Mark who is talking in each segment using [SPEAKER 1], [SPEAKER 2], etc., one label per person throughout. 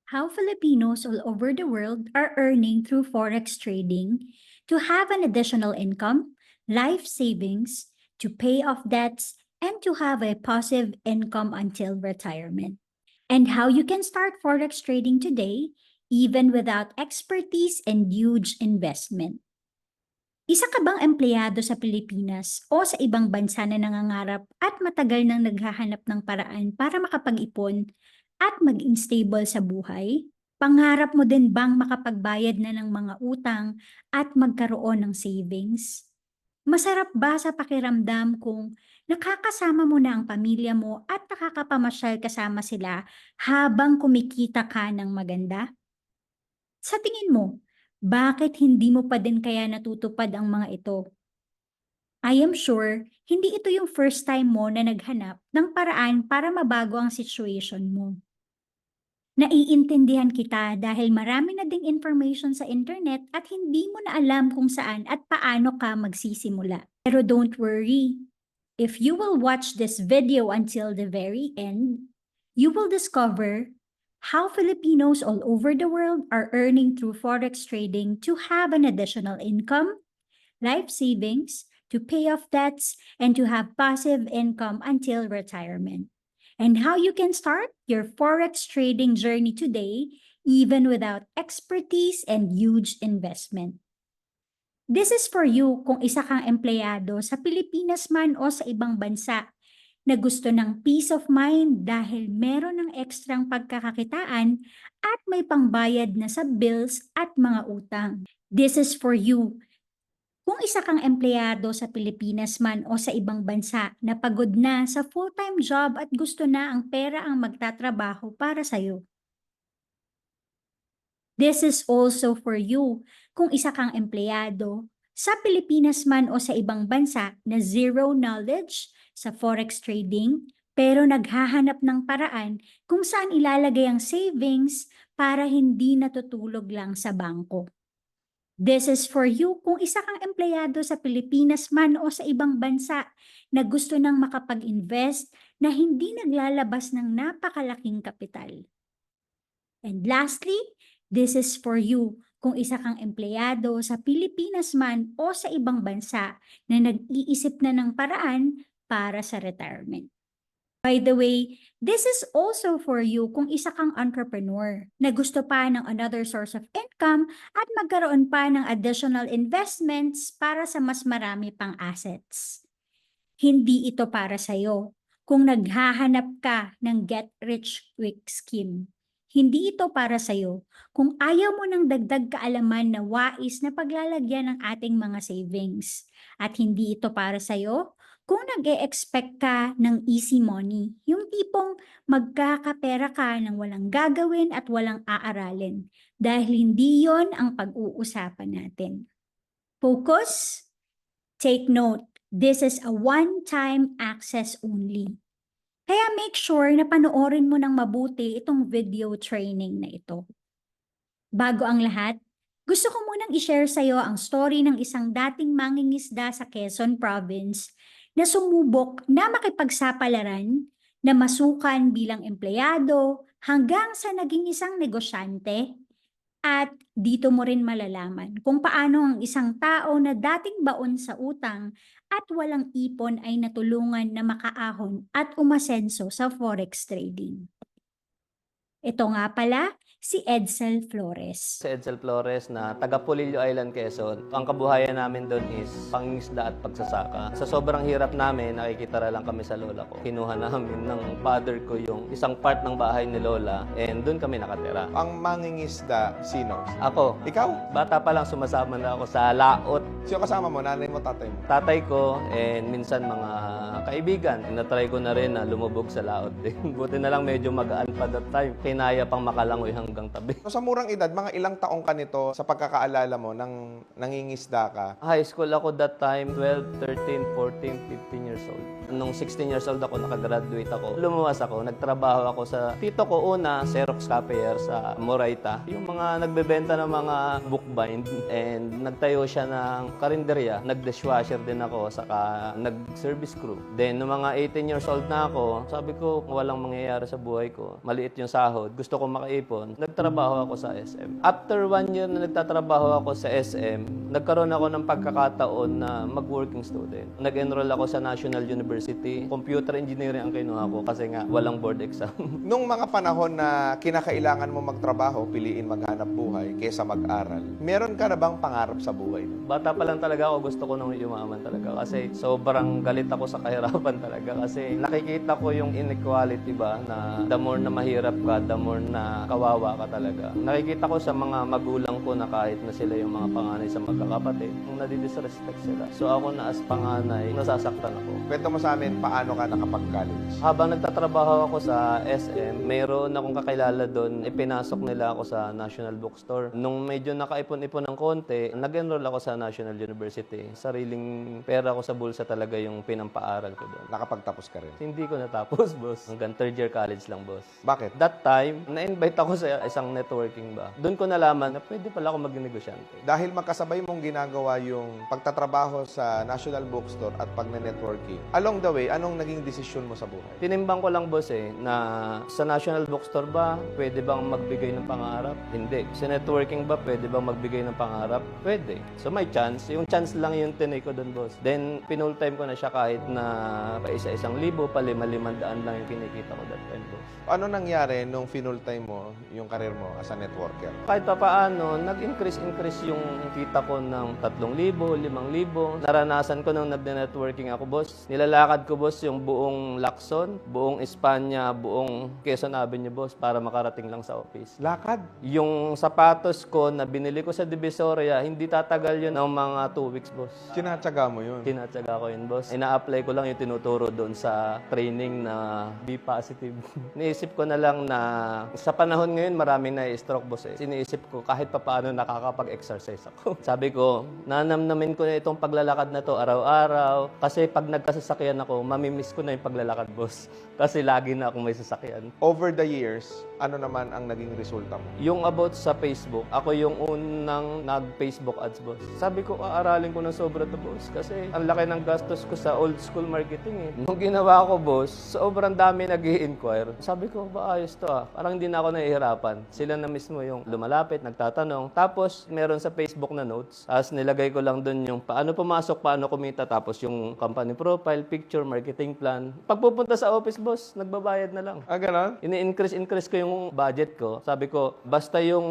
[SPEAKER 1] How Filipinos all over the world are earning through forex trading to have an additional income, life savings, to pay off debts, and to have a passive income until retirement. And how you can start forex trading today, even without expertise and huge investment. Isa ka bang empleyado sa Pilipinas o sa ibang bansa na nangangarap at matagal nang naghahanap ng paraan para makapag-ipon at maging stable sa buhay? Pangarap mo din bang makapagbayad na ng mga utang at magkaroon ng savings? Masarap ba sa pakiramdam kung nakakasama mo na ang pamilya mo at nakakapamasyal kasama sila habang kumikita ka ng maganda? Sa tingin mo, bakit hindi mo pa din kaya natutupad ang mga ito? I am sure, hindi ito yung first time mo na naghanap ng paraan para mabago ang situation mo. Naiintindihan kita dahil marami na ding information sa internet at hindi mo na alam kung saan at paano ka magsisimula. Pero don't worry. If you will watch this video until the very end, you will discover how Filipinos all over the world are earning through forex trading to have an additional income, life savings, to pay off debts, and to have passive income until retirement. And how you can start your forex trading journey today, even without expertise and huge investment. This is for you kung isa kang empleyado sa Pilipinas man o sa ibang bansa na gusto ng peace of mind dahil meron ng ekstrang pagkakakitaan at may pangbayad na sa bills at mga utang. This is for you kung isa kang empleyado sa Pilipinas man o sa ibang bansa na pagod na sa full-time job at gusto na ang pera ang magtatrabaho para sa'yo. This is also for you kung isa kang empleyado sa Pilipinas man o sa ibang bansa na zero knowledge sa forex trading pero naghahanap ng paraan kung saan ilalagay ang savings para hindi natutulog lang sa bangko. This is for you kung isa kang empleyado sa Pilipinas man o sa ibang bansa na gusto nang makapag-invest na hindi naglalabas ng napakalaking kapital. And lastly, this is for you kung isa kang empleyado sa Pilipinas man o sa ibang bansa na nag-iisip na ng paraan para sa retirement. By the way, this is also for you kung isa kang entrepreneur na gusto pa ng another source of income at magkaroon pa ng additional investments para sa mas marami pang assets. Hindi ito para sa'yo kung naghahanap ka ng get-rich-quick scheme. Hindi ito para sa'yo kung ayaw mo ng dagdag kaalaman na wais na paglalagyan ng ating mga savings. At hindi ito para sa'yo kung nag-e-expect ka ng easy money, yung tipong magkakapera ka ng walang gagawin at walang aaralin, dahil hindi yon ang pag-uusapan natin. Focus, take note, this is a one-time access only. Kaya make sure na panoorin mo ng mabuti itong video training na ito. Bago ang lahat, gusto ko munang i-share sa iyo ang story ng isang dating mangingisda sa Quezon Province na sumubok na makipagsapalaran, na masukan bilang empleyado hanggang sa naging isang negosyante. At dito mo rin malalaman kung paano ang isang tao na dating baon sa utang at walang ipon ay natulungan na makaahon at umasenso sa forex trading. Ito nga pala, si Edsel Flores.
[SPEAKER 2] Si Edsel Flores na taga Polillo Island, Quezon. Ang kabuhayan namin doon is pangingisda at pagsasaka. Sa sobrang hirap namin, nakikitara lang kami sa lola ko. Kinuha namin ng father ko yung isang part ng bahay ni lola and doon kami nakatira.
[SPEAKER 3] Ang mangingisda, sino?
[SPEAKER 2] Ako,
[SPEAKER 3] Ikaw?
[SPEAKER 2] bata pa lang sumasama na ako sa laot.
[SPEAKER 3] Sino kasama mo? Nanay mo, tatay mo?
[SPEAKER 2] Tatay ko and minsan mga kaibigan. Natry ko na rin na lumubog sa laot din. Buti na lang medyo magaan pa that time. Kinaya pang makalangoy hanggang tabi.
[SPEAKER 3] So, sa murang edad, mga ilang taong ka nito sa pagkakaalala mo nang nangingisda ka?
[SPEAKER 2] High school ako that time, 12, 13, 14, 15 years old. Nung 16 years old ako, nakagraduate ako. Lumuwas ako, nagtrabaho ako sa tito ko una, Xerox copier sa Moraita. Yung mga nagbebenta ng mga bookbind and nagtayo siya ng karinderya. Nag-dishwasher din ako, saka nag-service crew. Then, nung mga 18 years old na ako, sabi ko, walang mangyayari sa buhay ko. Maliit yung sahod. sahod, gusto ko makaipon, nagtrabaho ako sa SM. After 1 year na nagtatrabaho ako sa SM, nagkaroon ako ng pagkakataon na mag-working student. Nag-enroll ako sa National University. Computer engineering ang kinuha ko kasi nga walang board exam.
[SPEAKER 3] Nung mga panahon na kinakailangan mo magtrabaho, piliin maghanap buhay kaysa mag-aral, meron ka na bang pangarap sa buhay?
[SPEAKER 2] Bata pa lang talaga ako, gusto ko nang yumaman talaga kasi sobrang galit ako sa kahirapan talaga kasi nakikita ko yung inequality ba na the more na mahirap ka, the more na kawawa ka talaga. Nakikita ko sa mga magulang ko na kahit na sila yung mga panganay sa magkakapatid, kung nadidisrespect sila. So ako na as panganay, nasasaktan ako.
[SPEAKER 3] Kwento mo sa amin, paano ka nakapag-college?
[SPEAKER 2] Habang nagtatrabaho ako sa SM, mayroon akong kakilala doon, ipinasok nila ako sa National Bookstore. Nung medyo nakaipon-ipon ng konti, nag-enroll ako sa National University. Sariling pera ko sa bulsa talaga yung pinampaaral ko doon.
[SPEAKER 3] Nakapagtapos ka rin.
[SPEAKER 2] Hindi ko natapos, boss. Hanggang third year college lang, boss.
[SPEAKER 3] Bakit?
[SPEAKER 2] That time, na-invite ako sa isang networking ba. Doon ko nalaman na pwede pala ako maging negosyante.
[SPEAKER 3] Dahil magkasabay mong ginagawa yung pagtatrabaho sa National Bookstore at pag-networking, along the way, anong naging desisyon mo sa buhay?
[SPEAKER 2] Tinimbang ko lang, boss, na sa National Bookstore ba, pwede bang magbigay ng pangarap? Hindi. Sa networking ba, pwede bang magbigay ng pangarap? Pwede. So may chance. Yung chance lang yung tinay ko doon, boss. Then, pinul time ko na siya kahit na pa isa-1,000, pa 5,500 lang yung kinikita ko that time, boss.
[SPEAKER 3] Ano nangyari nung finul time mo yung karir mo as a networker?
[SPEAKER 2] Kahit pa paano, nag-increase yung kita ko ng 3,000, 5,000. Naranasan ko nung nag-networking ako, boss. Nilalakad ko, boss, yung buong Lacson, buong Espanya, buong Quezon Avenue, boss, para makarating lang sa office.
[SPEAKER 3] Lakad.
[SPEAKER 2] Yung sapatos ko na binili ko sa Divisoria, hindi tatagal yun ng mga 2 weeks, boss.
[SPEAKER 3] Tinatsaga mo yun.
[SPEAKER 2] Tinatsaga ko yun, boss. Ina-apply ko lang yung tinuturo doon sa training na be positive. Niisip ko na lang na sa panahon ngayon maraming na-stroke, boss. Iniisip ko kahit pa paano nakakapag-exercise ako. Sabi ko, nanamnamin ko na itong paglalakad na to araw-araw kasi pag nagkasasakyan ako, mamimiss ko na yung paglalakad, boss. Kasi lagi na akong may sasakyan.
[SPEAKER 3] Over the years, ano naman ang naging resulta mo?
[SPEAKER 2] Yung about sa Facebook, ako yung unang nag-Facebook ads, boss. Sabi ko, aaralin ko ng sobra to, boss. Kasi ang laki ng gastos ko sa old school marketing, Nung ginawa ko, boss, sobrang dami nag-i-inquire. Sabi ko, ba ayos to Parang hindi na ako nahihirapan. Sila na mismo yung lumalapit, nagtatanong. Tapos, meron sa Facebook na notes. Tapos nilagay ko lang doon yung paano pumasok, paano kumita. Tapos yung company profile, picture, marketing plan. Pagpupunta sa office, boss, nagbabayad na lang.
[SPEAKER 3] Ah, ganon?
[SPEAKER 2] Ini-increase ko yung budget ko. Sabi ko, basta yung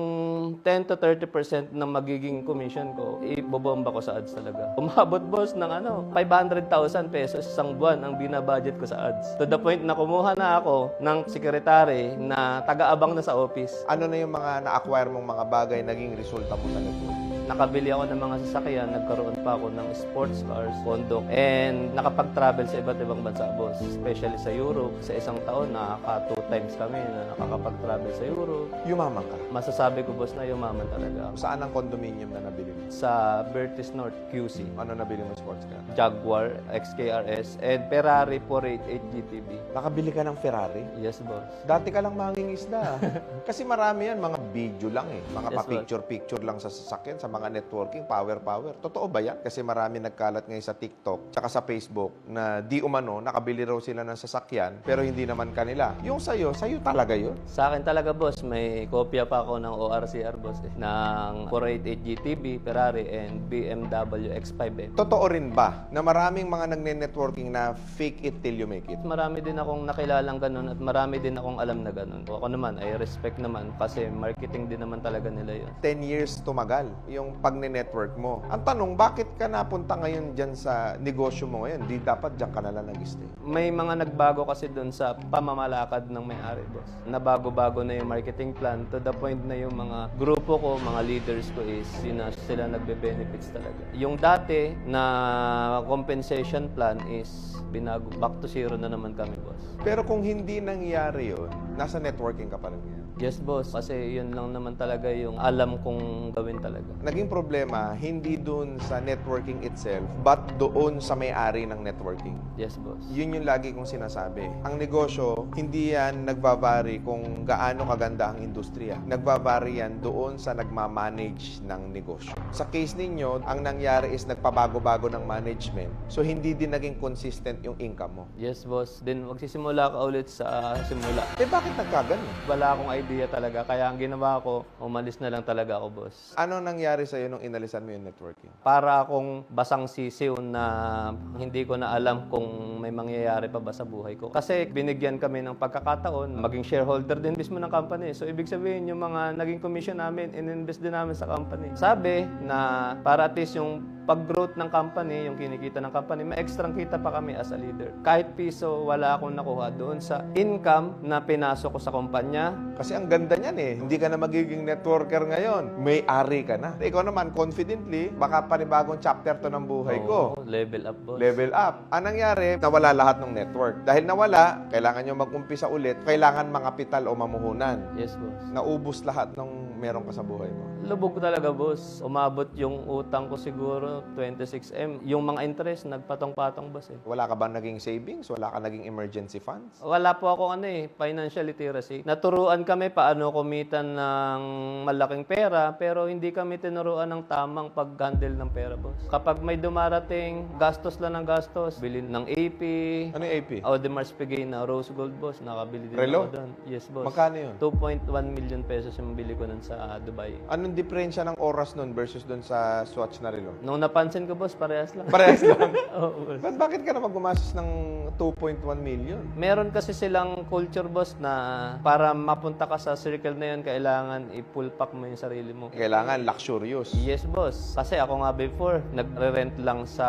[SPEAKER 2] 10 to 30% ng magiging commission ko, ibobomba ko sa ads talaga. Umabot, boss, ng 500,000 pesos isang buwan ang binabudget ko sa ads. To the point na kumuha na ako ng sekretary na taga-abang na sa office.
[SPEAKER 3] Ano na yung mga na-acquire mong mga bagay naging resulta mo sa network?
[SPEAKER 2] Nakabili ako ng mga sasakyan, nagkaroon pa ako ng sports cars, condo, and nakapag-travel sa iba't ibang bansa, boss. Especially sa Europe. Sa isang taon, nakaka 2 times kami na nakakapag-travel sa Europe.
[SPEAKER 3] Yumaman ka.
[SPEAKER 2] Masasabi ko, boss, na yumaman talaga ako.
[SPEAKER 3] Saan ang condominium na nabili mo?
[SPEAKER 2] Sa Bertis North, QC.
[SPEAKER 3] Ano nabili mo sports car?
[SPEAKER 2] Jaguar, XKRS, and Ferrari 488 GTB.
[SPEAKER 3] Nakabili ka ng Ferrari?
[SPEAKER 2] Yes, boss.
[SPEAKER 3] Dati ka lang mangingisda. Kasi marami yan, mga video lang Mga
[SPEAKER 2] Yes,
[SPEAKER 3] pa-picture-picture lang sa sasakyan, sa mga networking, power. Totoo ba yan? Kasi marami nagkalat ngayon sa TikTok, tsaka sa Facebook, na di umano, nakabili raw sila ng sasakyan, pero hindi naman kanila. Yung sa'yo talaga yun?
[SPEAKER 2] Sa akin talaga, boss, may kopya pa ako ng ORCR, boss, ng 488 GTB, Ferrari, and BMW X5M.
[SPEAKER 3] Totoo rin ba na maraming mga nagne-networking na fake it till you make it?
[SPEAKER 2] Marami din akong nakilalang ganun at marami din akong alam na ganun. Ako naman, I respect naman kasi marketing din naman talaga nila yun.
[SPEAKER 3] 10 years tumagal yung pagne-network mo. Ang tanong, bakit ka napunta ngayon dyan sa negosyo mo ngayon? Di dapat dyan ka na lang nag-stay.
[SPEAKER 2] May mga nagbago kasi doon sa pamamalakad ng may-ari, boss. Nabago-bago na yung marketing plan to the point na yung mga grupo ko, mga leaders ko is sila nagbe-benefits talaga. Yung dati na compensation plan is binago. Back to zero na naman kami, boss.
[SPEAKER 3] Pero kung hindi nangyari yun, nasa networking ka pa rin ngayon.
[SPEAKER 2] Yes, boss. Kasi yun lang naman talaga yung alam kong gawin talaga.
[SPEAKER 3] naging problema, hindi dun sa networking itself, but doon sa may-ari ng networking.
[SPEAKER 2] Yes, boss.
[SPEAKER 3] Yun yung lagi kong sinasabi. Ang negosyo, hindi yan nagbabari kung gaano kaganda ang industriya. Nagbabari yan doon sa nagmamanage ng negosyo. Sa case ninyo, ang nangyari is nagpabago-bago ng management. So, hindi din naging consistent yung income mo.
[SPEAKER 2] Yes, boss. Then magsisimula ka ulit sa simula.
[SPEAKER 3] Eh, bakit nagkagano?
[SPEAKER 2] Wala akong idea talaga. Kaya ang ginawa ko, umalis na lang talaga ako, boss.
[SPEAKER 3] Ano nangyari sa'yo nung inalisan mo yung networking?
[SPEAKER 2] Para akong basang sisiw na hindi ko na alam kung may mangyayari pa ba sa buhay ko. Kasi binigyan kami ng pagkakataon, maging shareholder din mismo ng company. So, ibig sabihin, yung mga naging commission namin, in-invest din namin sa company. Sabi na para at least yung pag-growth ng company, yung kinikita ng company, may extra kita pa kami as a leader. Kahit piso, wala akong nakuha doon sa income na pinasok ko sa kumpanya.
[SPEAKER 3] Kasi ang ganda niyan eh. Hindi ka na magiging networker ngayon. May-ari ka na. Ikaw naman, confidently, baka panibagong chapter to ng buhay ko.
[SPEAKER 2] Oo, level up, boss.
[SPEAKER 3] Level up. Ang nangyari, nawala lahat ng network. Dahil nawala, kailangan nyo mag-umpisa ulit, kailangan mangapital o mamuhunan.
[SPEAKER 2] Yes, boss.
[SPEAKER 3] Naubos lahat ng meron ka sa buhay mo.
[SPEAKER 2] Lubog talaga, boss. Umabot yung utang ko siguro 26M. Yung mga interest, nagpatong-patong, boss eh.
[SPEAKER 3] Wala ka ba naging savings? Wala ka naging emergency funds?
[SPEAKER 2] Wala po ako financial literacy. Naturuan kami paano kumita ng malaking pera, pero hindi kami tinuruan ng tamang pag-handle ng pera, boss. Kapag may dumarating, gastos lang ng gastos. Bilhin ng AP,
[SPEAKER 3] Ano yung AP?
[SPEAKER 2] Audemars Piguet na Rose Gold, boss. Nakabili din
[SPEAKER 3] Relo?
[SPEAKER 2] ako doon. Yes, boss.
[SPEAKER 3] Magkano yun?
[SPEAKER 2] 2.1 million pesos yung bili ko nun sa Dubai.
[SPEAKER 3] Anong diferensya ng oras nun versus dun sa Swatch na relo?
[SPEAKER 2] Nung napansin ko, boss, parehas lang.
[SPEAKER 3] Parehas lang.
[SPEAKER 2] Oo, boss.
[SPEAKER 3] Bakit ka naman gumastos ng 2.1 million?
[SPEAKER 2] Meron kasi silang culture, boss, na para mapunta ka sa circle na yun, kailangan i-full pack mo yung sarili mo.
[SPEAKER 3] Kailangan luxurious.
[SPEAKER 2] Yes, boss. Kasi ako nga before, nagre-rent lang sa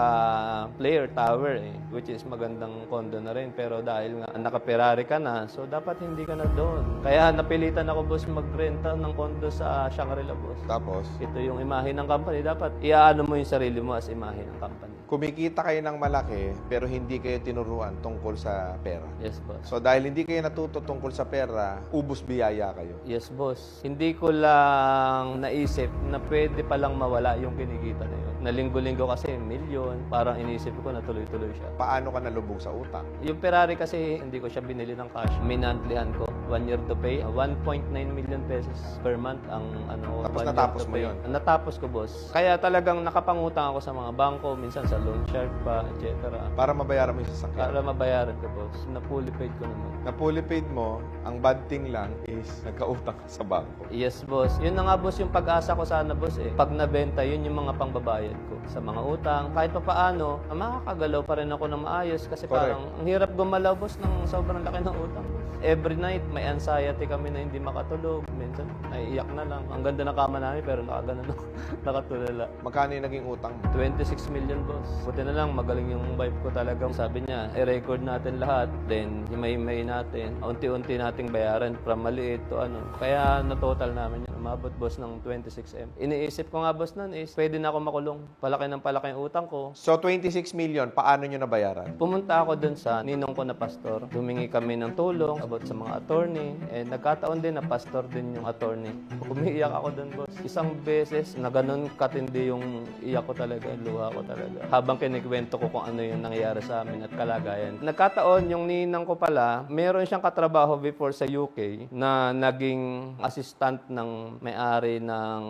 [SPEAKER 2] Player Tower eh, which is magandang condo na rin. Pero dahil nga naka-Ferrari ka na, so dapat hindi ka na doon. Kaya napilitan ako, boss, magrenta ng condo sa Shangri-La, boss.
[SPEAKER 3] Tapos,
[SPEAKER 2] Ito yung imahe ng company. Dapat iaano mo yung sarili mo as imahe ng company.
[SPEAKER 3] kumikita kayo ng malaki pero hindi kayo tinuruan tungkol sa pera.
[SPEAKER 2] Yes, boss.
[SPEAKER 3] So dahil hindi kayo natuto tungkol sa pera, ubus biyaya kayo.
[SPEAKER 2] Yes, boss. Hindi ko lang naisip na pwede palang mawala yung kinikita na yun. Na linggo-linggo kasi milyon, parang inisip ko na tuloy-tuloy siya.
[SPEAKER 3] Paano ka nalubog sa utang?
[SPEAKER 2] Yung Ferrari kasi hindi ko siya binili ng cash. Minantlihan ko. 1 year to pay. 1.9 million pesos per month ang ano.
[SPEAKER 3] Tapos
[SPEAKER 2] 1 year
[SPEAKER 3] natapos
[SPEAKER 2] to
[SPEAKER 3] mo
[SPEAKER 2] pay.
[SPEAKER 3] yun?
[SPEAKER 2] Natapos ko, boss. Kaya talagang nakapangutang ako sa mga bangko, minsan sa loan shark pa, etc.
[SPEAKER 3] Para mabayaran mo yung sasakyan.
[SPEAKER 2] Para mabayaran ko, boss. Na-fully paid ko naman.
[SPEAKER 3] Na fully paid mo, ang bad thing lang is nagkautang ka sa bangko.
[SPEAKER 2] Yes, boss. Yun na nga, boss, yung pag-asa ko sana, boss, eh. Pag nabenta, yun yung mga pangbabayad ko sa mga utang. Kahit pa paano, makakagalaw pa rin ako na maayos kasi
[SPEAKER 3] Correct.
[SPEAKER 2] parang ang hirap gumalaw, boss, ng sobrang laki ng utang. Every night, may anxiety kami na hindi makatulog. Minsan, naiiyak na lang. Ang ganda ng kama namin, pero nakaganon ako. Nakatulala.
[SPEAKER 3] Magkano yung naging utang mo?
[SPEAKER 2] 26 million, boss. Buti na lang, magaling yung wife ko talaga. Sabi niya, i-record natin lahat. Then, himay-himay natin. Unti-unti nating bayaran from maliit to ano. Kaya na-total namin yun. Umabot, boss, ng 26M. Iniisip ko nga, boss, nun is, pwede na ako makulong. Palaki ng palaki yung utang ko.
[SPEAKER 3] So 26 million, paano nyo nabayaran?
[SPEAKER 2] Pumunta ako dun sa ninong ko na pastor. Humingi kami ng tulong about sa mga attorney. And nagkataon din na pastor din yung attorney. Umiiyak ako dun, boss. Isang beses na ganun katindi yung iyak ko talaga, luha ko talaga. Habang kinikwento ko kung ano yung nangyayari sa amin at kalagayan. Nagkataon, yung ninang ko pala, meron siyang katrabaho before sa UK na naging assistant ng may-ari ng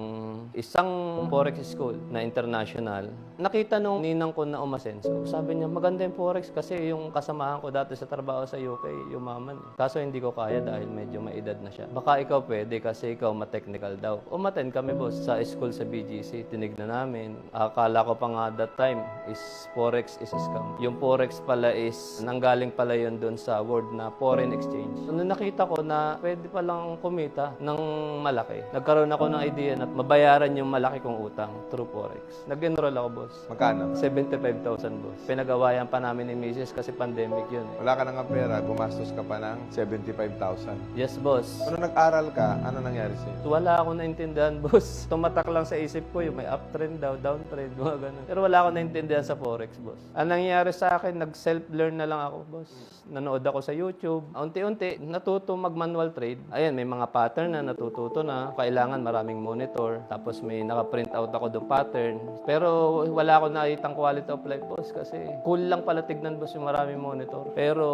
[SPEAKER 2] isang forex school na international. Nakita nung ninang ko na umasenso. Sabi niya, maganda yung forex kasi yung kasamahan ko dati sa trabaho sa UK, yumaman. Kaso hindi ko kaya dahil medyo may edad na siya. Baka ikaw pwede kasi ikaw ma-technical daw. Umaten kami, boss, sa school sa BGC. Tinignan namin. Akala ko pa nga that time is forex is a scam. Yung forex pala is nanggaling pala yun doon sa word na foreign exchange. So, nung nakita ko na pwede palang kumita ng malaki, nagkaroon ako ng idea na mabayaran yung malaki kong utang through forex. Nag-enroll ako, boss.
[SPEAKER 3] Magkano?
[SPEAKER 2] 75,000, boss. Pinagawayan pa namin ni Mrs. kasi pandemic yun eh.
[SPEAKER 3] Wala ka nang pera, gumastos ka pa ng 75,000.
[SPEAKER 2] Yes, boss.
[SPEAKER 3] Kung nag-aral ka, ano nangyari sa'yo?
[SPEAKER 2] Wala akong naintindihan, boss. Tumatak lang sa isip ko yung may uptrend daw, downtrend, mga ganun. Pero wala akong naintindihan sa forex, boss. Ang nangyari sa akin, nag-self-learn na lang ako, boss. Nanood ako sa YouTube. Unti-unti, natuto mag-manual trade. Ayan, may mga pattern na natututo na. kailangan maraming monitor, tapos may naka-print out ako doon pattern. Pero wala ako nakitang quality of life, boss, kasi cool lang pala tignan, boss, yung maraming monitor. Pero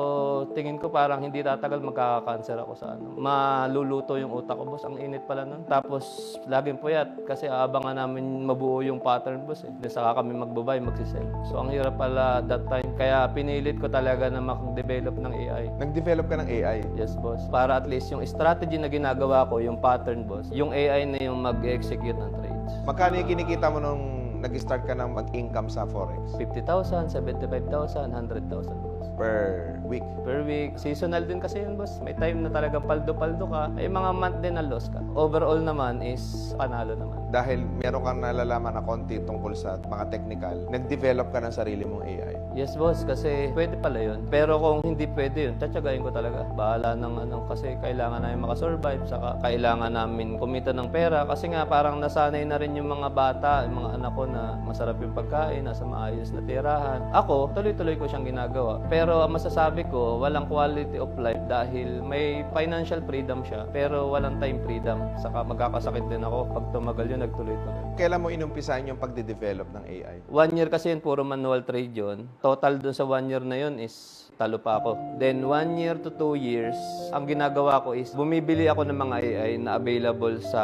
[SPEAKER 2] tingin ko parang hindi tatagal magkaka-cancer ako sa ano. Maluluto yung utak ko, boss. Ang init pala nun. Tapos laging puyat kasi aabangan namin mabuo yung pattern, boss. Then saka kami magbabay, magsisell. So ang hirap pala that time. Kaya pinilit ko talaga na mag-develop ng AI.
[SPEAKER 3] Nag-develop ka ng AI.
[SPEAKER 2] Yes, boss. Para at least yung strategy na ginagawa ko, yung pattern, boss, yung AI na yung mag-execute ng trades.
[SPEAKER 3] Magkano yung kinikita mo nung nag-start ka ng mag-income sa Forex?
[SPEAKER 2] 50,000, 75,000, 100,000, boss.
[SPEAKER 3] Per week.
[SPEAKER 2] Per week. Seasonal din kasi yun, boss. May time na talagang paldo-paldo ka. May mga month din na loss ka. Overall naman is panalo naman.
[SPEAKER 3] Dahil meron kang nalalaman na konti tungkol sa mga technical, nag-develop ka ng sarili mong AI.
[SPEAKER 2] Yes, boss, kasi pwede pala yun. Pero kung hindi pwede yun, tsatsagayin ko talaga. Bahala ng ano, kasi kailangan namin makasurvive, saka kailangan namin kumita ng pera. Kasi nga parang nasanay na rin yung mga bata, yung mga anak ko na masarap yung pagkain, nasa maayos na tirahan. Ako, tuloy-tuloy ko siyang ginagawa. Pero ang masasabi ko, walang quality of life dahil may financial freedom siya, pero walang time freedom. Saka magkakasakit din ako pag tumagal yun, nagtuloy-tuloy.
[SPEAKER 3] Kailan mo inumpisahan yung pagde-develop ng AI?
[SPEAKER 2] 1 year kasi yun, puro manual trade yun. Total dun sa 1 year na yun is talo pa ako. Then 1 year to 2 years, ang ginagawa ko is bumibili ako ng mga AI na available sa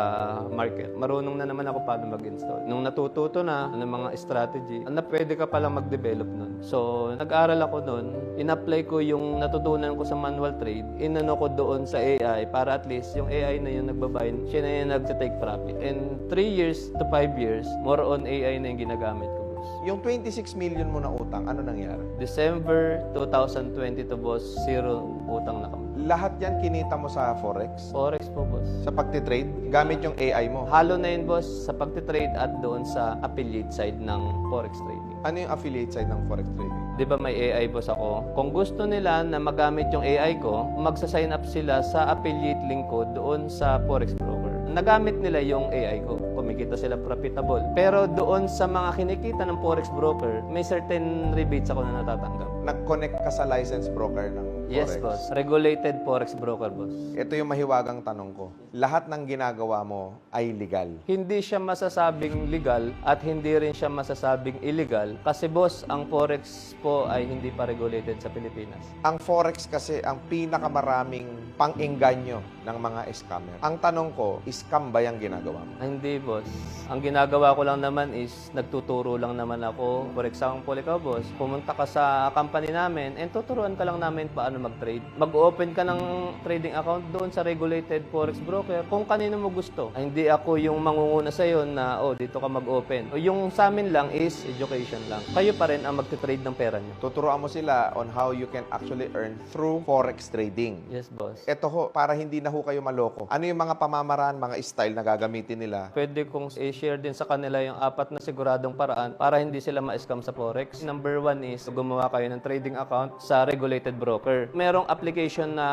[SPEAKER 2] market. Marunong na naman ako paano mag-install. Nung natututo na ng mga strategy, na pwede ka palang mag-develop nun. So, nag-aral ako nun, in-apply ko yung natutunan ko sa manual trade, inano ko doon sa AI para at least yung AI na yung nagbabayad, siya na yung nag-take profit. And 3 years to 5 years, more on AI na yung ginagamit ko.
[SPEAKER 3] Yung 26 million mo na utang, ano nangyari?
[SPEAKER 2] December 2022, boss, zero utang na kami.
[SPEAKER 3] Lahat yan kinita mo sa Forex?
[SPEAKER 2] Forex po, boss.
[SPEAKER 3] Sa pagtitrade? Gamit yung AI mo?
[SPEAKER 2] Halo na yun, boss, sa pagtitrade at doon sa affiliate side ng Forex trading.
[SPEAKER 3] Ano yung affiliate side ng Forex trading?
[SPEAKER 2] Di ba may AI, boss, ako? Kung gusto nila na magamit yung AI ko, magsa-sign up sila sa affiliate link ko doon sa Forex broker. Nagamit nila yung AI ko. Kumikita sila profitable. Pero doon sa mga kinikita ng Forex broker, may certain rebates ako na natatanggap.
[SPEAKER 3] Nag-connect ka sa licensed broker ng Forex?
[SPEAKER 2] Yes, boss. Regulated Forex broker, boss.
[SPEAKER 3] Ito yung mahiwagang tanong ko. Lahat ng ginagawa mo ay legal.
[SPEAKER 2] Hindi siya masasabing legal at hindi rin siya masasabing illegal kasi, boss, ang Forex po ay hindi pa regulated sa Pilipinas.
[SPEAKER 3] Ang Forex kasi ang pinakamaraming pang-engganyo ng mga scammer. Ang tanong ko, scam ba yung ginagawa mo?
[SPEAKER 2] Hindi, boss. Ang ginagawa ko lang naman is nagtuturo lang naman ako. For example, ikaw, boss, pumunta ka sa company namin and tuturuan ka lang namin paano mag-trade. Mag-open ka ng trading account doon sa regulated Forex broker kung kanino mo gusto. Ay, hindi ako yung mangunguna sa'yo na, dito ka mag-open. Yung sa amin lang is education lang. Kayo pa rin ang magte-trade ng pera niyo.
[SPEAKER 3] Tuturuan mo sila on how you can actually earn through Forex trading.
[SPEAKER 2] Yes, boss.
[SPEAKER 3] Ito ho, para hindi na ho kayo maloko. Ano yung mga pamamaraan, mga style na gagamitin nila?
[SPEAKER 2] Pwede kong i-share din sa kanila yung 4 na siguradong paraan para hindi sila ma-scam sa Forex. Number 1 is gumawa kayo ng trading account sa regulated broker. Merong application na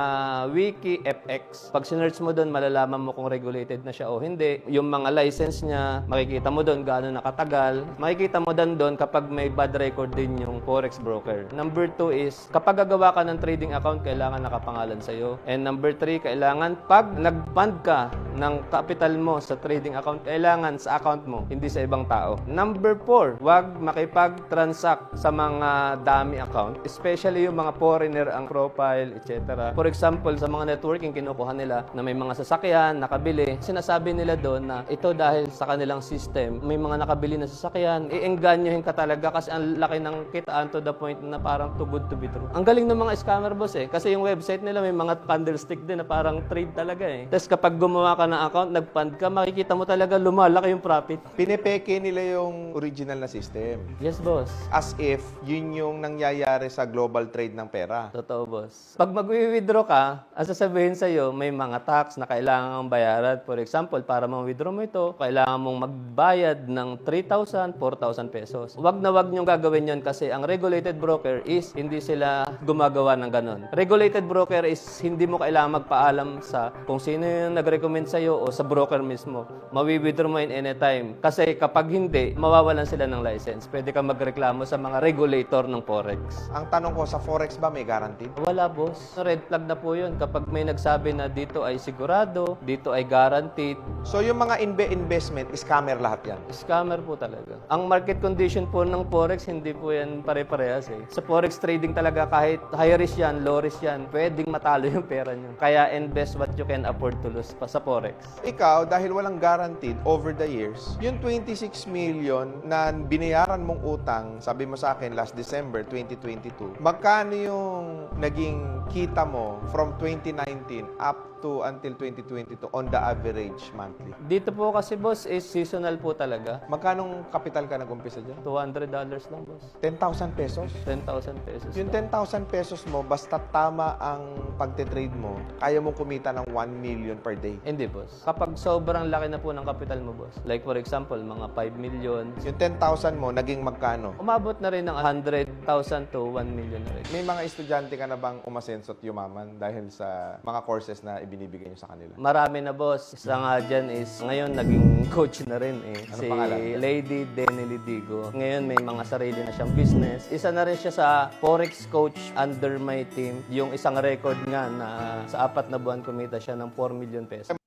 [SPEAKER 2] WikiFX. Pag sinearch mo doon, malalaman mo kung regulated na siya o hindi. Yung mga license niya, makikita mo doon gaano nakatagal. Makikita mo doon kapag may bad record din yung Forex broker. Number 2 is kapag gagawa ka ng trading account, kailangan nakapangalan sa'yo. And number 3, kailangan pag nag-fund ka ng capital mo sa trading account, kailangan sa account mo, hindi sa ibang tao. Number 4, huwag makipag-transact sa mga dami account, especially yung mga foreigner ang profile, etc. For example, sa mga networking, kinukuha nila na may mga sasakyan, nakabili. Sinasabi nila doon na ito dahil sa kanilang system, may mga nakabili na sasakyan, iengganyohin ka talaga kasi ang laki ng kitaan to the point na parang too good to be true. Ang galing ng mga scammer, boss, kasi yung website nila may mga candlestick din na parang trade talaga eh. Tapos kapag gumawa ka ng account, nag-fund ka, makikita mo talaga lumalaki yung profit.
[SPEAKER 3] Pinepeke nila yung original na system.
[SPEAKER 2] Yes, boss.
[SPEAKER 3] As if yun yung nangyayari sa global trade ng pera.
[SPEAKER 2] Totoo, boss. Pag mag-withdraw ka, ang sasabihin sa'yo, may mga tax na kailangan mong bayaran. For example, para ma-withdraw mo ito, kailangan mong magbayad ng 3,000, 4,000 pesos. Wag na wag niyong gagawin yon kasi ang regulated broker is hindi sila gumagawa ng ganon. Regulated broker is hindi mo kailangan magpaalam sa kung sino yung nag-recommend sa'yo o sa broker mismo. Mawi-withdraw mo in anytime. Kasi kapag hindi, mawawalan sila ng license. Pwede ka magreklamo sa mga regulator ng Forex.
[SPEAKER 3] Ang tanong ko, sa Forex ba may guarantee?
[SPEAKER 2] Wala, boss. Red flag na po yun. kapag may nagsabi na dito ay sigurado, dito ay guaranteed,
[SPEAKER 3] So yung mga investment, scammer lahat yan.
[SPEAKER 2] scammer po talaga. Ang market condition po ng Forex, hindi po yan pare-parehas eh. Sa Forex trading talaga, kahit high risk yan, low risk yan, pwedeng matalo yung pera nyo. Kaya invest what you can afford to lose pa sa Forex.
[SPEAKER 3] Ikaw, dahil walang guaranteed over the years, yung 26 million na binayaran mong utang, sabi mo sa akin last December 2022, magkano yung naging kita mo from 2019 up to until 2022 on the average monthly?
[SPEAKER 2] Dito po kasi boss is seasonal po talaga.
[SPEAKER 3] Magkanong kapital ka nag-umpisa dyan?
[SPEAKER 2] $200 lang boss.
[SPEAKER 3] 10,000 pesos?
[SPEAKER 2] 10,000 pesos.
[SPEAKER 3] Yung
[SPEAKER 2] lang.
[SPEAKER 3] 10,000 pesos mo, basta tama ang pagte-trade mo, kaya mo kumita ng 1 million per day.
[SPEAKER 2] Hindi boss. Kapag sobrang laki na po ng kapital mo boss, like for example, mga 5 million,
[SPEAKER 3] Yung 10,000 mo, naging magkano?
[SPEAKER 2] umabot na rin ng 100,000 to 1 million na rin.
[SPEAKER 3] May mga estudyante ka na bang umasenso at yumaman dahil sa mga courses na ibinibigay nyo sa kanila?
[SPEAKER 2] Marami na boss. Isa nga dyan is, ngayon naging coach na rin eh.
[SPEAKER 3] Ano
[SPEAKER 2] Si
[SPEAKER 3] pangalan?
[SPEAKER 2] Lady Denny Lidigo. Ngayon may mga sarili na siyang business. Isa na rin siya sa Forex coach under my team. Yung isang record nga na sa 4 na buwan kumita siya ng 4 million pesos.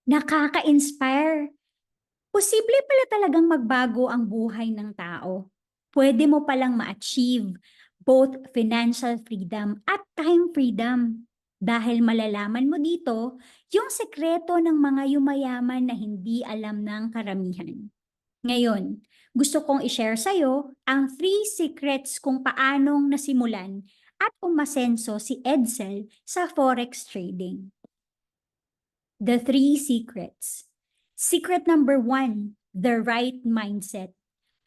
[SPEAKER 1] Nakaka-inspire. Posible pala talagang magbago ang buhay ng tao. Pwede mo palang ma-achieve both financial freedom at time freedom. Dahil malalaman mo dito yung sekreto ng mga yumayaman na hindi alam ng karamihan. Ngayon, gusto kong i-share sa'yo ang 3 secrets kung paanong nasimulan at umasenso si Edsel sa Forex trading. The 3 secrets. Secret number 1, the right mindset.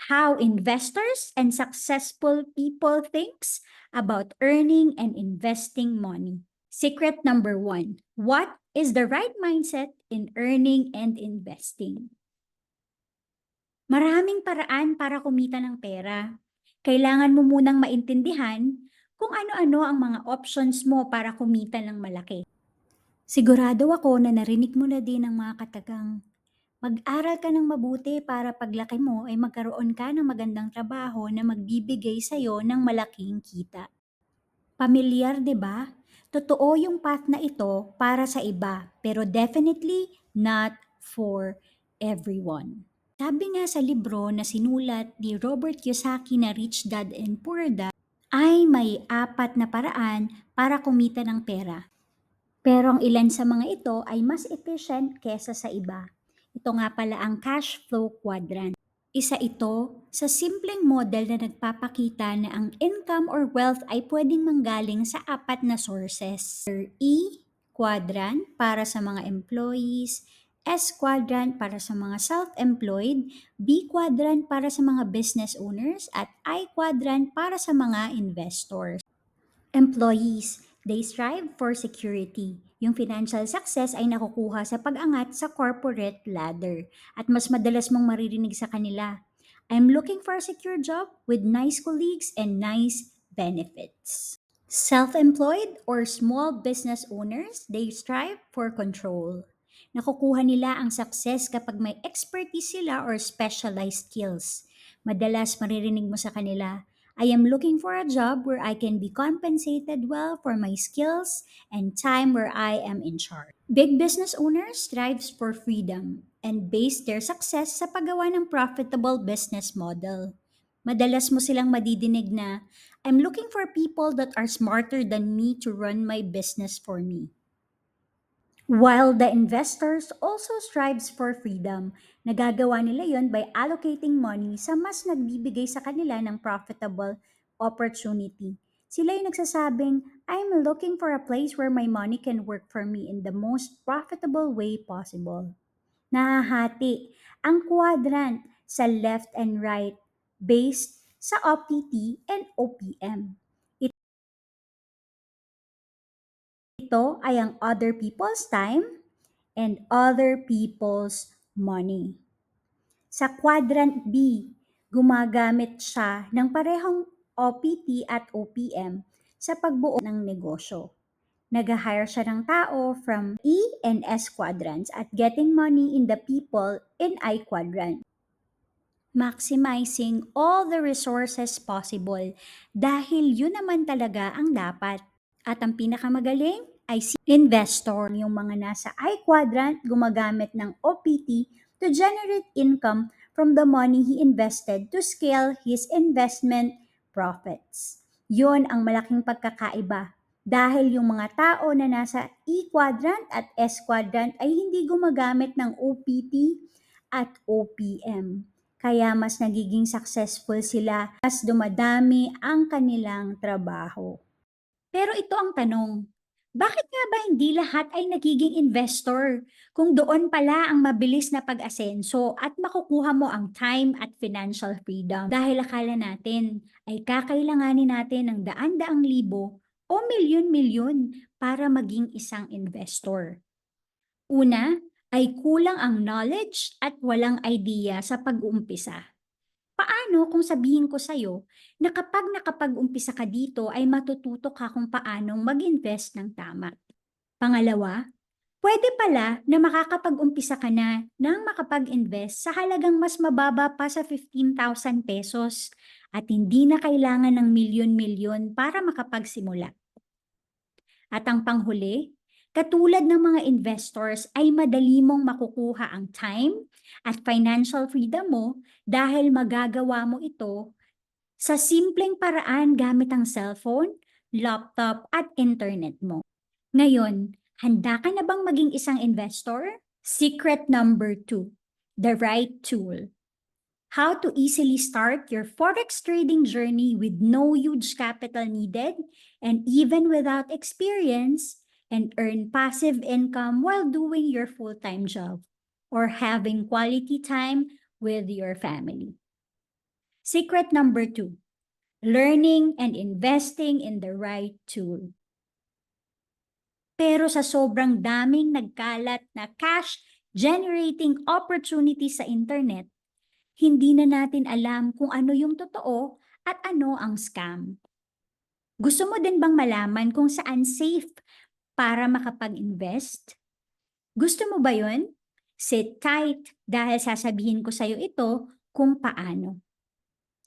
[SPEAKER 1] How investors and successful people thinks about earning and investing money. Secret number 1, what is the right mindset in earning and investing? Maraming paraan para kumita ng pera. Kailangan mo munang maintindihan kung ano-ano ang mga options mo para kumita ng malaki. Sigurado ako na narinig mo na din ang mga katagang, mag-aral ka ng mabuti para paglaki mo ay magkaroon ka ng magandang trabaho na magbibigay sa'yo ng malaking kita. Pamilyar, 'di ba? Totoo yung path na ito para sa iba, pero definitely not for everyone. Sabi nga sa libro na sinulat ni Robert Kiyosaki na Rich Dad and Poor Dad, ay may 4 na paraan para kumita ng pera. Pero ang ilan sa mga ito ay mas efficient kesa sa iba. Ito nga pala ang cash flow quadrant. Isa ito sa simpleng model na nagpapakita na ang income or wealth ay pwedeng manggaling sa 4 na sources. E quadrant para sa mga employees, S quadrant para sa mga self-employed, B quadrant para sa mga business owners, at I quadrant para sa mga investors. Employees, they strive for security. Yung financial success ay nakukuha sa pag-angat sa corporate ladder. At mas madalas mong maririnig sa kanila, I'm looking for a secure job with nice colleagues and nice benefits. Self-employed or small business owners, they strive for control. Nakukuha nila ang success kapag may expertise sila or specialized skills. Madalas maririnig mo sa kanila, I am looking for a job where I can be compensated well for my skills and time where I am in charge. Big business owners strives for freedom and base their success sa paggawa ng profitable business model. Madalas mo silang madidinig na, I'm looking for people that are smarter than me to run my business for me. While the investors also strives for freedom, nagagawa nila yon by allocating money sa mas nagbibigay sa kanila ng profitable opportunity. Sila yung nagsasabing, I'm looking for a place where my money can work for me in the most profitable way possible. Nahahati ang quadrant sa left and right based sa OPT and OPM. Ito ay ang other people's time and other people's money. Sa quadrant B, gumagamit siya ng parehong OPT at OPM sa pagbuo ng negosyo. Nag-hire siya ng tao from E and S quadrants at getting money in the people in I quadrant. Maximizing all the resources possible dahil yun naman talaga ang dapat. At ang pinakamagaling ay si investor. Yung mga nasa I-quadrant gumagamit ng OPT to generate income from the money he invested to scale his investment profits. Yun ang malaking pagkakaiba. Dahil yung mga tao na nasa E-quadrant at S-quadrant ay hindi gumagamit ng OPT at OPM. Kaya mas nagiging successful sila, mas dumadami ang kanilang trabaho. Pero ito ang tanong, bakit nga ba hindi lahat ay nagiging investor kung doon pala ang mabilis na pag-asenso at makukuha mo ang time at financial freedom? Dahil akala natin ay kakailanganin natin ng daan-daang libo o milyon-milyon para maging isang investor. Una, ay kulang ang knowledge at walang idea sa pag-uumpisa. Paano kung sabihin ko sa'yo na kapag nakapag-umpisa ka dito ay matututo ka kung paanong mag-invest ng tama? Pangalawa, pwede pala na makakapag-umpisa ka na nang makapag-invest sa halagang mas mababa pa sa 15,000 pesos at hindi na kailangan ng milyon-milyon para makapagsimula. At ang panghuli, katulad ng mga investors ay madali mong makukuha ang time at financial freedom mo dahil magagawa mo ito sa simpleng paraan gamit ang cellphone, laptop at internet mo. Ngayon, handa ka na bang maging isang investor? Secret number 2, the right tool. How to easily start your Forex trading journey with no huge capital needed and even without experience and earn passive income while doing your full-time job or having quality time with your family. Secret number 2, learning and investing in the right tool. Pero sa sobrang daming nagkalat na cash generating opportunities sa internet, hindi na natin alam kung ano yung totoo at ano ang scam. Gusto mo din bang malaman kung saan safe para makapag-invest? Gusto mo ba yun? Sit tight dahil sasabihin ko sa'yo ito kung paano.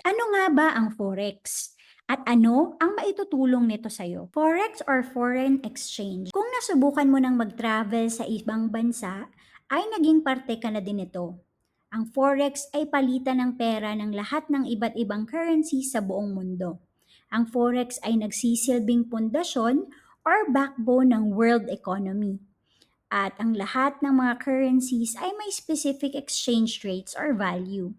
[SPEAKER 1] Ano nga ba ang Forex? At ano ang maitutulong nito sa'yo? Forex or foreign exchange. Kung nasubukan mo nang mag-travel sa ibang bansa, ay naging parte ka na din ito. Ang Forex ay palitan ng pera ng lahat ng iba't ibang currency sa buong mundo. Ang Forex ay nagsisilbing pundasyon or backbone ng world economy. At ang lahat ng mga currencies ay may specific exchange rates or value.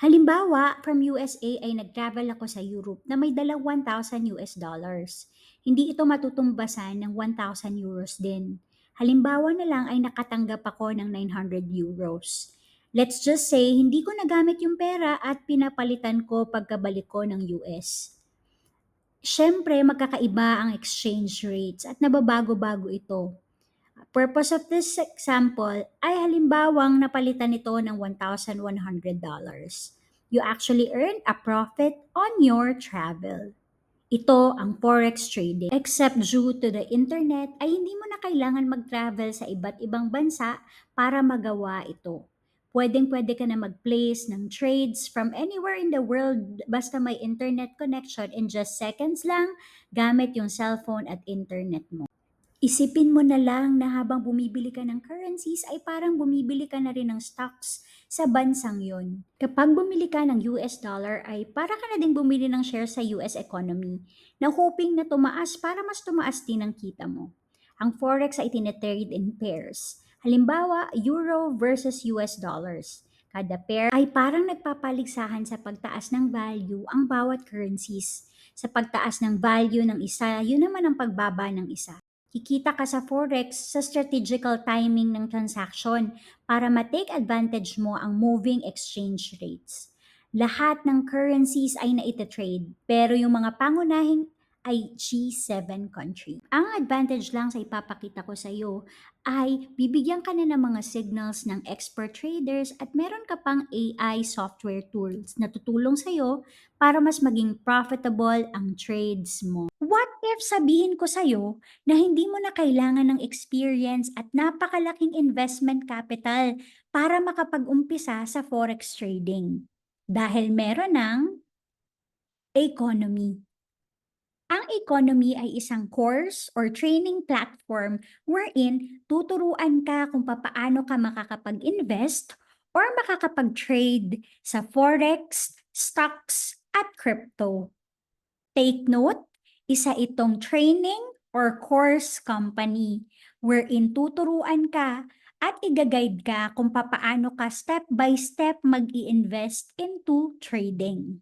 [SPEAKER 1] Halimbawa, from USA ay nag-travel ako sa Europe na may dalang 1,000 US dollars. Hindi ito matutumbasan ng 1,000 euros din. Halimbawa na lang ay nakatanggap ako ng 900 euros. Let's just say, hindi ko nagamit yung pera at pinapalitan ko pagkabalik ko ng US. Siyempre, magkakaiba ang exchange rates at nababago-bago ito. Purpose of this example ay halimbawang napalitan ito ng $1,100. You actually earned a profit on your travel. Ito ang Forex trading. Except due to the internet ay hindi mo na kailangan mag-travel sa iba't ibang bansa para magawa ito. Pwedeng-pwede ka na mag-place ng trades from anywhere in the world basta may internet connection in just seconds lang gamit yung cellphone at internet mo. Isipin mo na lang na habang bumibili ka ng currencies ay parang bumibili ka na rin ng stocks sa bansang yon. Kapag bumili ka ng US dollar ay para ka na din bumili ng share sa US economy na hoping na tumaas para mas tumaas din ang kita mo. Ang Forex ay tinatrade in pairs. Halimbawa, Euro versus US dollars. Kada pair ay parang nagpapaligsahan sa pagtaas ng value ang bawat currencies. Sa pagtaas ng value ng isa, yun naman ang pagbaba ng isa. Kikita ka sa Forex sa strategical timing ng transaction para ma-take advantage mo ang moving exchange rates. Lahat ng currencies ay naitatrade, pero yung mga pangunahing ay G7 country. Ang advantage lang sa ipapakita ko sa iyo ay bibigyan ka na ng mga signals ng expert traders at meron ka pang AI software tools na tutulong sa iyo para mas maging profitable ang trades mo. What if sabihin ko sa iyo na hindi mo na kailangan ng experience at napakalaking investment capital para makapag-umpisa sa forex trading? Dahil meron ng economy. Ang economy ay isang course or training platform wherein tuturuan ka kung papaano ka makakapag-invest or makakapag-trade sa forex, stocks, at crypto. Take note, isa itong training or course company wherein tuturuan ka at i-guide ka kung papaano ka step by step mag-i-invest into trading.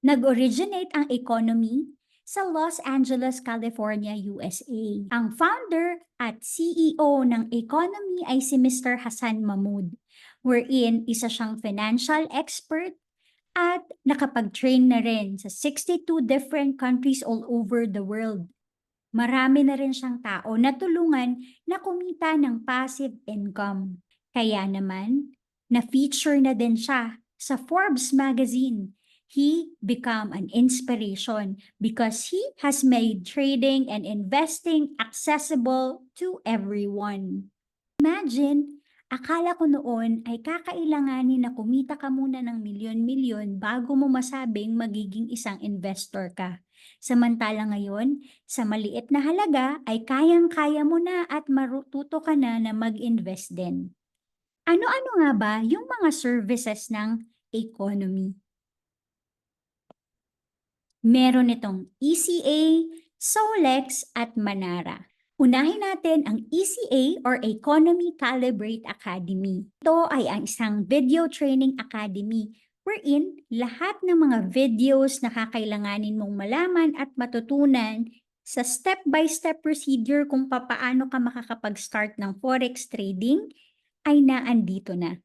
[SPEAKER 1] Nag-originate ang economy sa Los Angeles, California, USA. Ang founder at CEO ng economy ay si Mr. Hassan Mahmoud, wherein isa siyang financial expert at nakapag-train na rin sa 62 different countries all over the world. Marami na rin siyang tao na tulungan na kumita ng passive income. Kaya naman, na-feature na din siya sa Forbes magazine. He become an inspiration because he has made trading and investing accessible to everyone. Imagine, akala ko noon ay kakailanganin na kumita ka muna ng milyon-milyon bago mo masabing magiging isang investor ka. Samantala ngayon, sa maliit na halaga ay kayang-kaya mo na at matuto ka na mag-invest din. Ano-ano nga ba yung mga services ng economy? Meron itong ECA, Solex at Manara. Unahin natin ang ECA or Economy Calibrate Academy. Ito ay ang isang video training academy wherein lahat ng mga videos na kakailanganin mong malaman at matutunan sa step-by-step procedure kung papaano ka makakapag-start ng forex trading ay naandito na.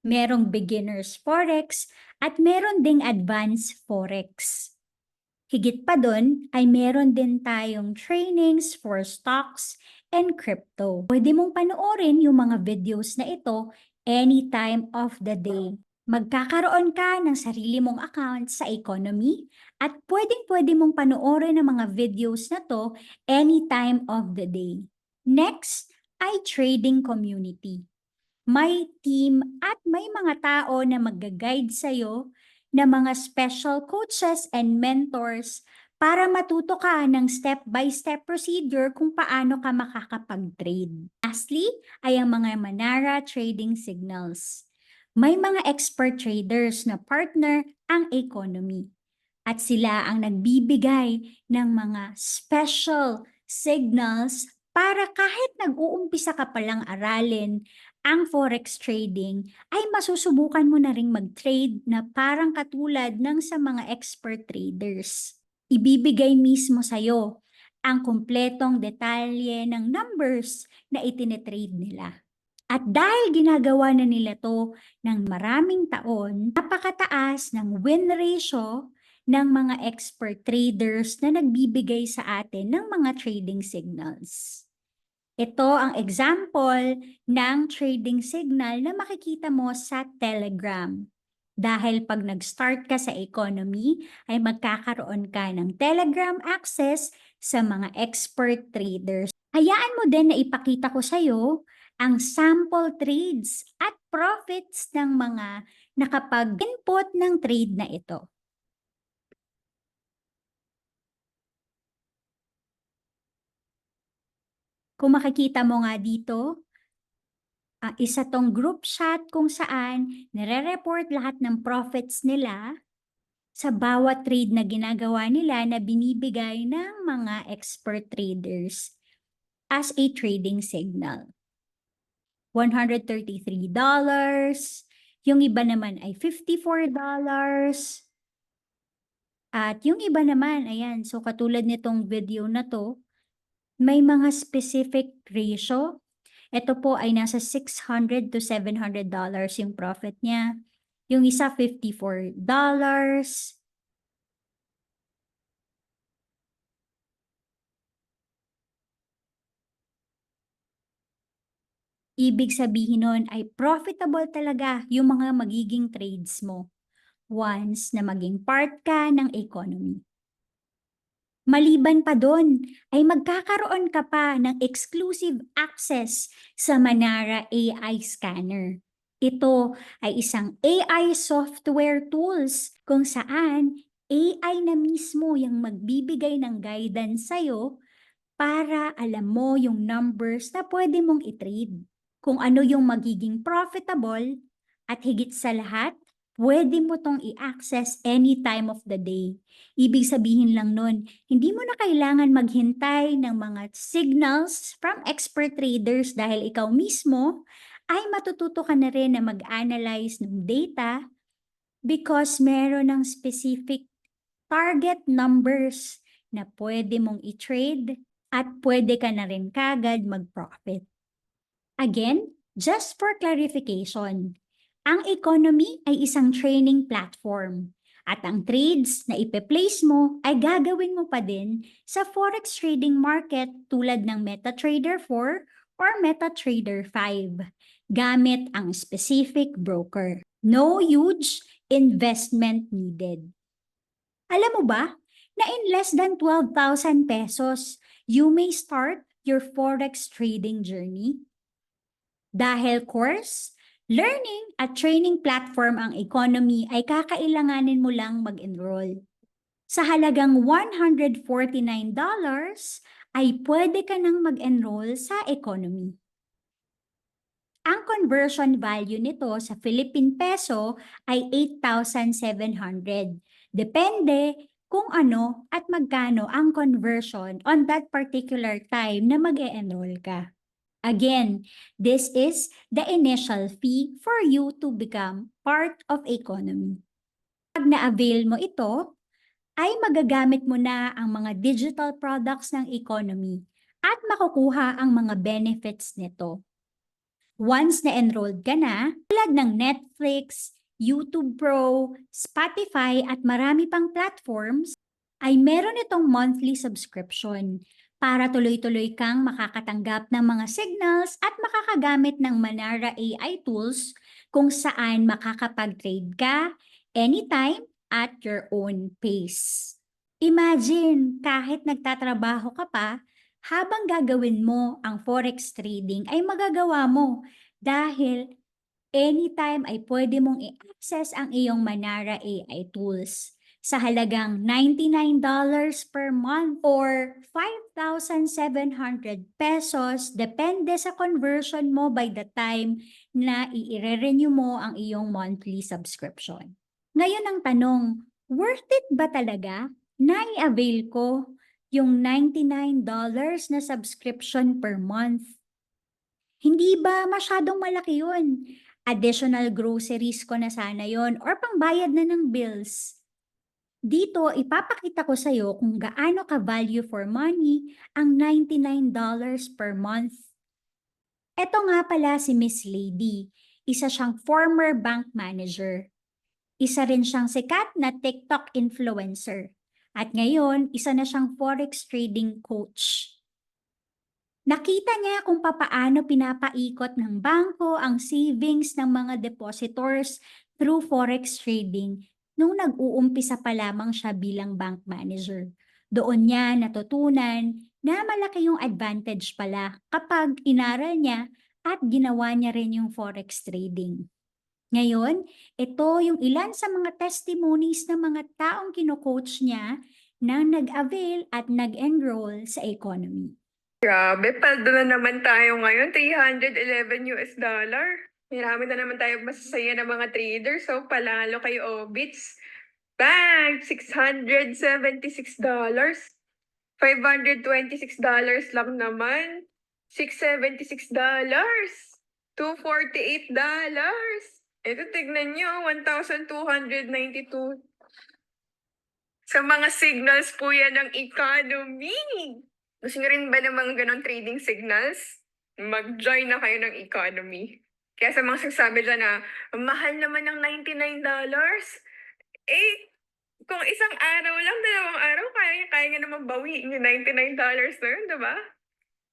[SPEAKER 1] Merong beginners forex at meron ding advanced forex. Higit pa doon ay meron din tayong trainings for stocks and crypto. Pwede mong panoorin yung mga videos na ito anytime of the day. Magkakaroon ka ng sarili mong account sa economy at pwedeng-pwede mong panoorin ang mga videos na to anytime of the day. Next ay trading community. May team at may mga tao na mag-guide sa'yo na mga special coaches and mentors para matuto ka ng step-by-step procedure kung paano ka makakapag-trade. Lastly, ay ang mga Manara trading signals. May mga expert traders na partner ang economy at sila ang nagbibigay ng mga special signals para kahit nag-uumpisa ka palang aralin ang forex trading, ay masusubukan mo na ring mag-trade na parang katulad ng sa mga expert traders. Ibibigay mismo sa'yo ang kumpletong detalye ng numbers na itinitrade nila. At dahil ginagawa na nila to ng maraming taon, napakataas ng win ratio ng mga expert traders na nagbibigay sa atin ng mga trading signals. Ito ang example ng trading signal na makikita mo sa Telegram. Dahil pag nag-start ka sa economy, ay magkakaroon ka ng Telegram access sa mga expert traders. Hayaan mo din na ipakita ko sa iyo ang sample trades at profits ng mga nakapag-input ng trade na ito. Kung makikita mo nga dito, isa tong group chat kung saan nire-report lahat ng profits nila sa bawat trade na ginagawa nila na binibigay ng mga expert traders as a trading signal. $133, yung iba naman ay $54, at yung iba naman, ayan, so katulad nitong video na to, may mga specific ratio. Ito po ay nasa $600 to $700 yung profit niya. Yung isa, $54. Ibig sabihin nun ay profitable talaga yung mga magiging trades mo once na maging part ka ng economy. Maliban pa doon, ay magkakaroon ka pa ng exclusive access sa Manara AI Scanner. Ito ay isang AI software tools kung saan AI na mismo yung magbibigay ng guidance sa'yo para alam mo yung numbers na pwede mong i-trade. Kung ano yung magiging profitable at higit sa lahat, pwede mo tong i-access any time of the day. Ibig sabihin lang nun, hindi mo na kailangan maghintay ng mga signals from expert traders dahil ikaw mismo ay matututo ka na rin na mag-analyze ng data because meron ng specific target numbers na pwede mong i-trade at pwede ka na rin kagad mag-profit. Again, just for clarification, ang economy ay isang training platform at ang trades na ipe-place mo ay gagawin mo pa din sa forex trading market tulad ng MetaTrader 4 or MetaTrader 5 gamit ang specific broker. No huge investment needed. Alam mo ba na in less than 12,000 pesos, you may start your forex trading journey? Dahil course, learning at training platform ang economy ay kakailanganin mo lang mag-enroll. Sa halagang $149 ay pwede ka nang mag-enroll sa economy. Ang conversion value nito sa Philippine peso ay 8,700. Depende kung ano at magkano ang conversion on that particular time na mag-e-enroll ka. Again, this is the initial fee for you to become part of economy. Pag na-avail mo ito, ay magagamit mo na ang mga digital products ng economy at makukuha ang mga benefits nito. Once na-enrolled ka na, tulad ng Netflix, YouTube Pro, Spotify at marami pang platforms, ay meron itong monthly subscription para tuloy-tuloy kang makakatanggap ng mga signals at makakagamit ng Manara AI tools kung saan makakapag-trade ka anytime at your own pace. Imagine, kahit nagtatrabaho ka pa, habang gagawin mo ang forex trading ay magagawa mo dahil anytime ay pwede mong i-access ang iyong Manara AI tools sa halagang $99 per month or 5,700 pesos depende sa conversion mo by the time na i-renew mo ang iyong monthly subscription. Ngayon ang tanong, worth it ba talaga na i-avail ko yung $99 na subscription per month? Hindi ba masyadong malaki yun? Additional groceries ko na sana yon or pangbayad na ng bills. Dito, ipapakita ko sa'yo kung gaano ka value for money ang $99 per month. Ito nga pala si Miss Lady. Isa siyang former bank manager. Isa rin siyang sikat na TikTok influencer. At ngayon, isa na siyang forex trading coach. Nakita niya kung papaano pinapaikot ng bangko ang savings ng mga depositors through forex trading nung nag-uumpisa pa lamang siya bilang bank manager. Doon niya natutunan na malaki yung advantage pala kapag inaral niya at ginawa niya rin yung forex trading. Ngayon, ito yung ilan sa mga testimonies ng mga taong kino-coach niya na nag-avail at nag-enroll sa economy.
[SPEAKER 4] Grabe, paldo na naman tayo ngayon, $311. Marami na naman tayo masasaya ng mga traders. So, palalo kay Obits. Bang! $676. $526 lang naman. $676. $248. Ito, tignan nyo, 1,292. Sa mga signals po yan ng economy. Gusto nyo rin ba ng mga ganong trading signals? Mag-join na kayo ng economy. Kaya sa mga sinasabi dyan na, mahal naman ng $99. Eh, kung isang araw lang, dalawang araw, kaya nga naman bawiin yung $99 na yun, diba?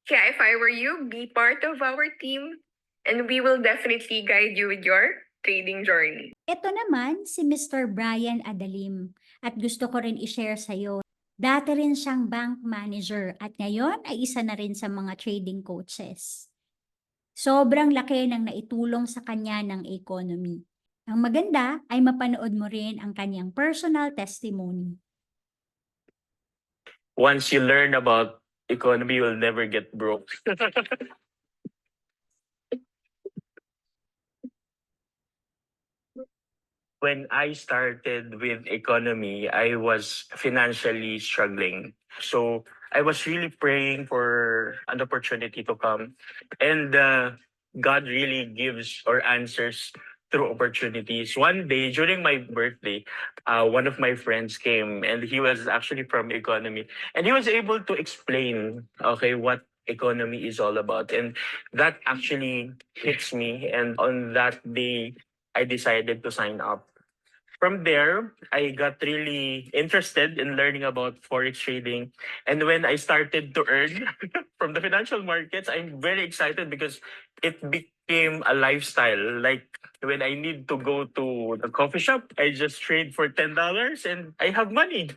[SPEAKER 4] Kaya if I were you, be part of our team and we will definitely guide you with your trading journey.
[SPEAKER 1] Ito naman si Mr. Brian Adalim at gusto ko rin i-share sa'yo. Dati rin siyang bank manager at ngayon ay isa na rin sa mga trading coaches. Sobrang laki ng naitulong sa kanya ng economy. Ang maganda ay mapanood mo rin ang kanyang personal testimony.
[SPEAKER 5] Once you learn about economy, you'll never get broke. When I started with economy, I was financially struggling. So I was really praying for an opportunity to come. And God really gives or answers through opportunities. One day during my birthday, one of my friends came and he was actually from economy. And he was able to explain, okay, what economy is all about. And that actually hits me. And on that day, I decided to sign up. From there, I got really interested in learning about forex trading. And when I started to earn from the financial markets, I'm very excited because it became a lifestyle. Like when I need to go to the coffee shop, I just trade for $10 and I have money.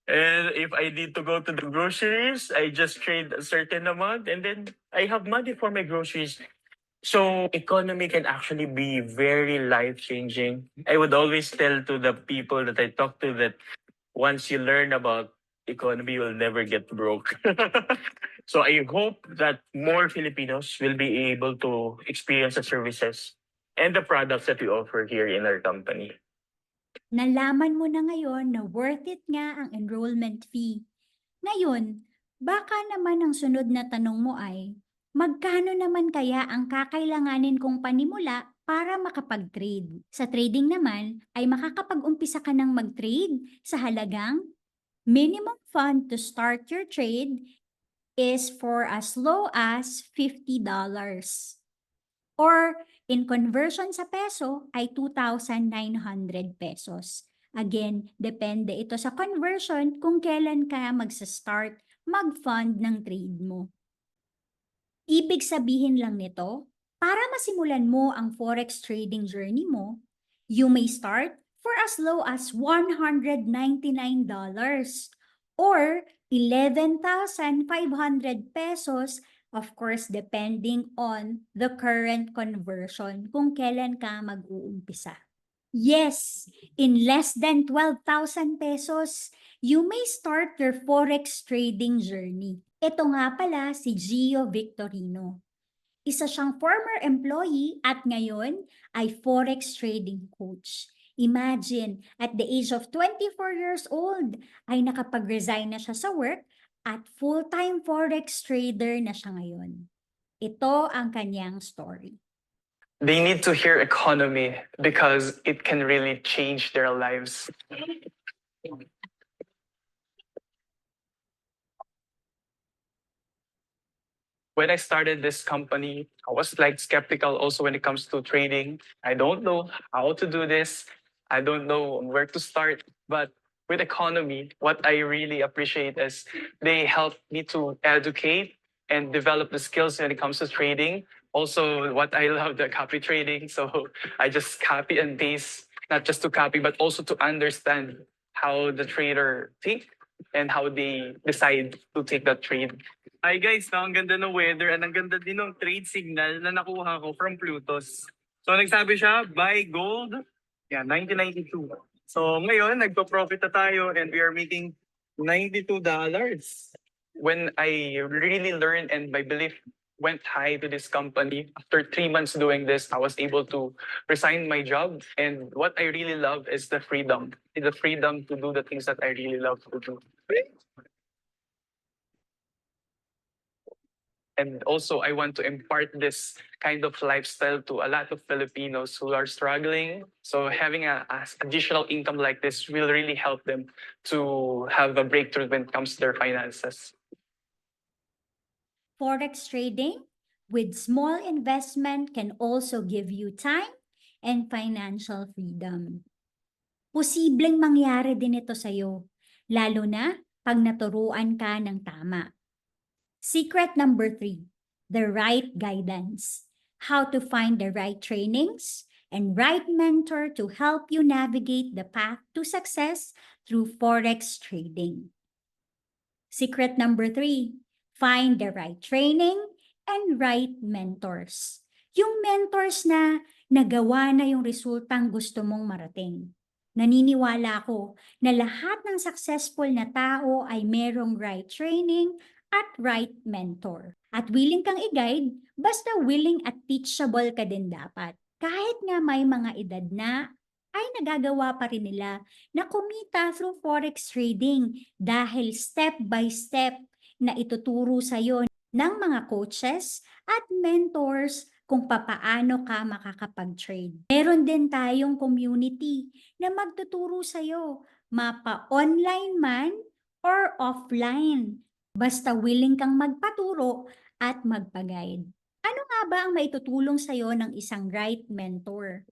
[SPEAKER 5] And if I need to go to the groceries, I just trade a certain amount and then I have money for my groceries. So economy can actually be very life-changing. I would always tell to the people that I talk to that once you learn about economy, you'll never get broke. So I hope that more Filipinos will be able to experience the services and the products that we offer here in our company.
[SPEAKER 1] Nalaman mo na ngayon na worth it nga ang enrollment fee. Ngayon, baka naman ang sunod na tanong mo ay, magkano naman kaya ang kakailanganin kong panimula para makapag-trade? Sa trading naman ay makakapag-umpisa ka ng mag-trade sa halagang minimum fund to start your trade is for as low as $50. Or in conversion sa peso ay 2,900 pesos. Again, depende ito sa conversion kung kailan ka magsa-start mag-fund ng trade mo. Ibig sabihin lang nito, para masimulan mo ang forex trading journey mo, you may start for as low as $199 or 11,500 pesos, of course, depending on the current conversion kung kailan ka mag-uumpisa. Yes, in less than 12,000 pesos, you may start your forex trading journey. Ito nga pala si Gio Victorino. Isa siyang former employee at ngayon ay forex trading coach. Imagine, at the age of 24 years old, ay nakapag-resign na siya sa work at full-time forex trader na siya ngayon. Ito ang kanyang story.
[SPEAKER 6] They need to hear economy because it can really change their lives. When I started this company, I was like skeptical also when it comes to trading. I don't know how to do this. I don't know where to start. But with economy, what I really appreciate is they help me to educate and develop the skills when it comes to trading. Also, what I love, the copy trading. So I just copy and paste, not just to copy, but also to understand how the trader think and how they decide to take that trade.
[SPEAKER 7] Hi guys, ang ganda ng weather at ang ganda din ng trade signal na nakuha ko from Plutos. So nagsabi siya, buy gold, 1992. So ngayon, nagpo-profit na tayo and we are making $92.
[SPEAKER 6] When I really learned and my belief went high to this company, after 3 months doing this, I was able to resign my job. And what I really love is the freedom to do the things that I really love to do. And also, I want to impart this kind of lifestyle to a lot of Filipinos who are struggling. So having a additional income like this will really help them to have a breakthrough when it comes to their finances.
[SPEAKER 1] Forex trading with small investment can also give you time and financial freedom. Posibleng mangyari din ito sa'yo, lalo na pag naturuan ka ng tama. Secret number 3, the right guidance. How to find the right trainings and right mentor to help you navigate the path to success through forex trading. Secret number 3, find the right training and right mentors. Yung mentors na nagawa na yung resultang gusto mong marating. Naniniwala ako na lahat ng successful na tao ay merong right training at right mentor. At willing kang i-guide, basta willing at teachable ka din dapat. Kahit nga may mga edad na, ay nagagawa pa rin nila na kumita through forex trading dahil step by step na ituturo sa'yo ng mga coaches at mentors kung papaano ka makakapag-trade. Meron din tayong community na magtuturo sa'yo, mapa-online man or offline. Basta willing kang magpaturo at magpa-guide. Ano nga ba ang maitutulong sa'yo ng isang right mentor?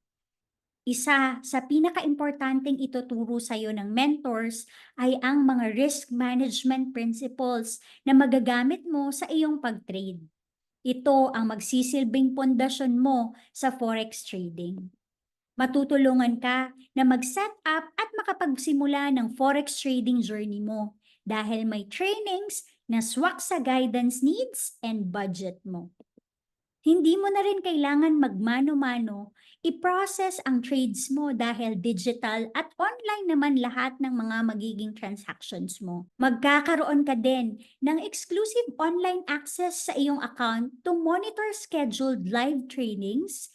[SPEAKER 1] Isa sa pinaka-importanteng ituturo sa'yo ng mentors ay ang mga risk management principles na magagamit mo sa iyong pag-trade. Ito ang magsisilbing pundasyon mo sa forex trading. Matutulungan ka na mag-set up at makapagsimula ng forex trading journey mo dahil may trainings na swak sa guidance needs and budget mo. Hindi mo na rin kailangan magmano-mano i-process ang trades mo dahil digital at online naman lahat ng mga magiging transactions mo. Magkakaroon ka din ng exclusive online access sa iyong account to monitor scheduled live trainings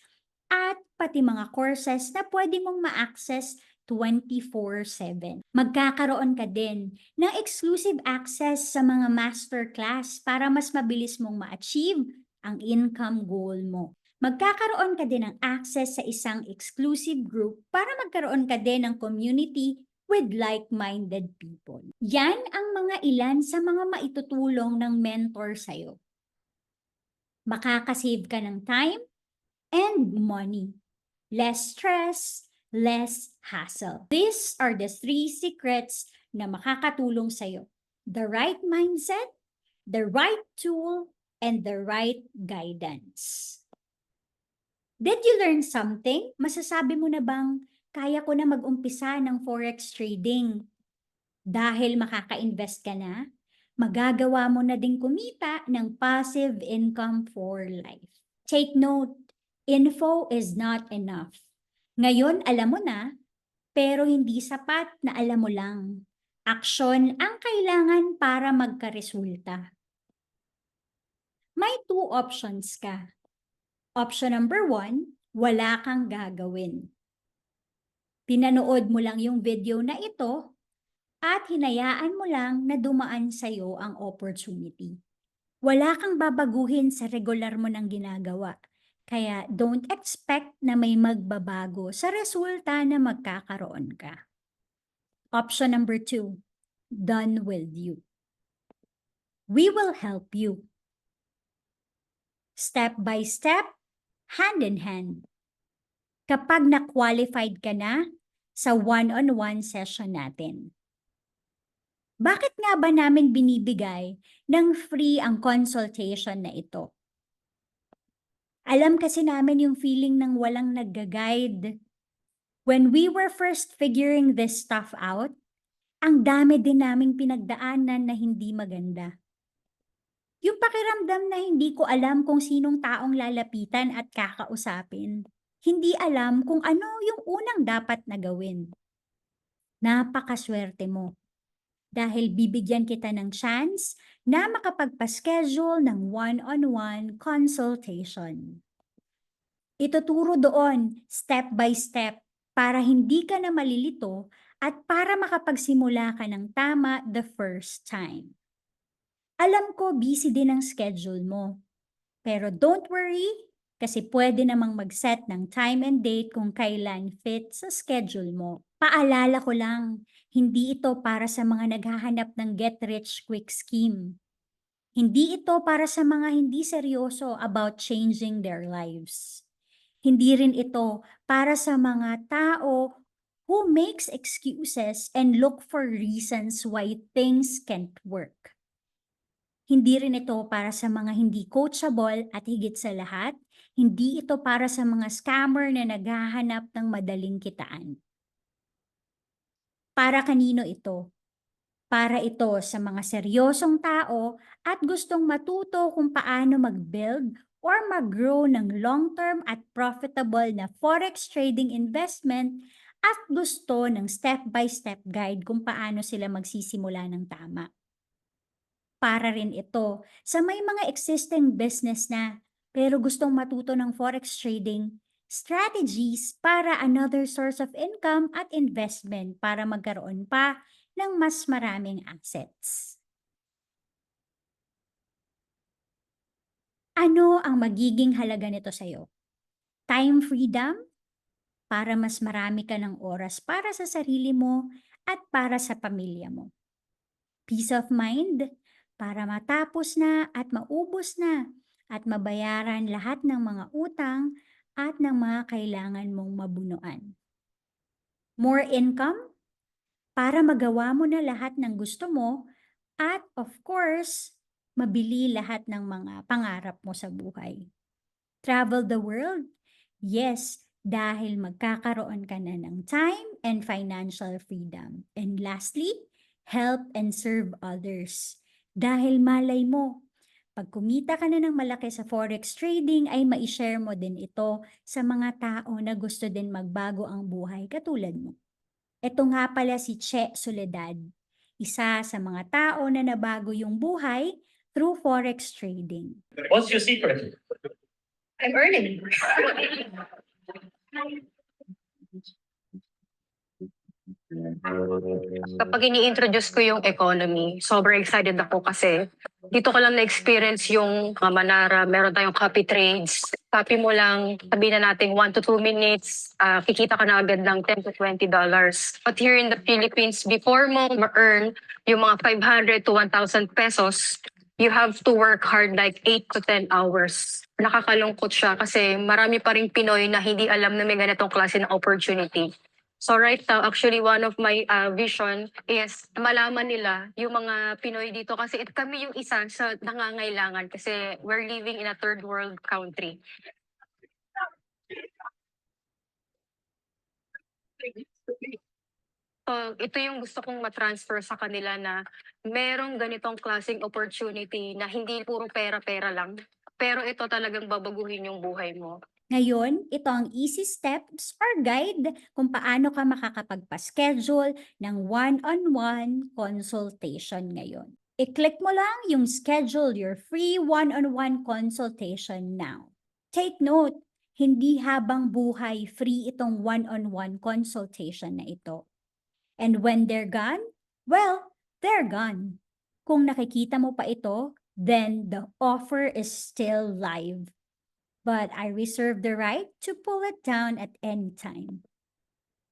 [SPEAKER 1] at pati mga courses na pwede mong ma-access 24/7. Magkakaroon ka din ng exclusive access sa mga masterclass para mas mabilis mong ma-achieve ang income goal mo. Magkakaroon ka din ng access sa isang exclusive group para magkaroon ka din ng community with like-minded people. Yan ang mga ilan sa mga maitutulong ng mentor sa'yo. Makakasave ka ng time and money. Less stress, less hassle. These are the 3 secrets na makakatulong sa'yo. The right mindset, the right tool, and the right guidance. Did you learn something? Masasabi mo na bang kaya ko na mag-umpisa ng forex trading? Dahil makaka-invest ka na, magagawa mo na ding kumita ng passive income for life. Take note, info is not enough. Ngayon alam mo na, pero hindi sapat na alam mo lang. Aksyon ang kailangan para magkaresulta. May 2 options ka. Option number 1, wala kang gagawin. Pinanood mo lang yung video na ito at hinayaan mo lang na dumaan sa'yo ang opportunity. Wala kang babaguhin sa regular mo ng ginagawa. Kaya don't expect na may magbabago sa resulta na magkakaroon ka. Option number 2, done with you. We will help you. Step by step, hand in hand. Kapag na-qualified ka na sa one-on-one session natin. Bakit nga ba namin binibigay ng free ang consultation na ito? Alam kasi namin yung feeling ng walang nagga-guide. When we were first figuring this stuff out, ang dami din naming pinagdaanan na hindi maganda. Yung pakiramdam na hindi ko alam kung sinong taong lalapitan at kakausapin. Hindi alam kung ano yung unang dapat na gawin. Napakaswerte mo. Dahil bibigyan kita ng chance na makapagpa-schedule ng one-on-one consultation. Ituturo doon step by step para hindi ka na malilito at para makapagsimula ka ng tama the first time. Alam ko busy din ang schedule mo. Pero don't worry kasi pwede namang mag-set ng time and date kung kailan fit sa schedule mo. Paalala ko lang, hindi ito para sa mga naghahanap ng get-rich-quick scheme. Hindi ito para sa mga hindi seryoso about changing their lives. Hindi rin ito para sa mga tao who makes excuses and look for reasons why things can't work. Hindi rin ito para sa mga hindi coachable at higit sa lahat, hindi ito para sa mga scammer na naghahanap ng madaling kitaan. Para kanino ito? Para ito sa mga seryosong tao at gustong matuto kung paano mag-build or mag-grow ng long-term at profitable na forex trading investment at gusto ng step-by-step guide kung paano sila magsisimula ng tama. Para rin ito sa may mga existing business na pero gustong matuto ng forex trading, strategies para another source of income at investment para magkaroon pa ng mas maraming assets. Ano ang magiging halaga nito sa'yo? Time freedom? Para mas marami ka ng oras para sa sarili mo at para sa pamilya mo. Peace of mind? Para matapos na at maubos na at mabayaran lahat ng mga utang at ng mga kailangan mong mabunuan. More income? Para magawa mo na lahat ng gusto mo at of course, mabili lahat ng mga pangarap mo sa buhay. Travel the world? Yes, dahil magkakaroon ka na ng time and financial freedom. And lastly, help and serve others. Dahil malay mo, pag kumita ka na ng malaki sa forex trading ay ma-share mo din ito sa mga tao na gusto din magbago ang buhay katulad mo. Ito nga pala si Che Soledad, isa sa mga tao na nabago yung buhay through forex trading.
[SPEAKER 5] What's your secret?
[SPEAKER 4] I'm earning.
[SPEAKER 8] Kapag ini-introduce ko yung economy, sobrang excited ako kasi dito ko lang na-experience yung mga Manara, meron tayong copy trades. Copy mo lang, sabihin na natin 1 to 2 minutes, kikita ka na agad ng $10 to $20. But here in the Philippines, before mo ma-earn yung mga 500 to 1,000 pesos, you have to work hard like 8 to 10 hours. Nakakalungkot siya kasi marami pa ring Pinoy na hindi alam na may ganitong klase ng opportunity. So right now, actually one of my vision is malaman nila yung mga Pinoy dito kasi kami yung isa sa nangangailangan kasi we're living in a third world country. So ito yung gusto kong matransfer sa kanila na merong ganitong klaseng opportunity na hindi puro pera-pera lang. Pero ito talagang babaguhin yung buhay mo.
[SPEAKER 1] Ngayon, ito ang easy steps or guide kung paano ka makakapagpa-schedule ng one-on-one consultation ngayon. I-click mo lang yung schedule your free one-on-one consultation now. Take note, hindi habang buhay free itong one-on-one consultation na ito. And when they're gone, well, they're gone. Kung nakikita mo pa ito, then the offer is still live. But I reserve the right to pull it down at any time.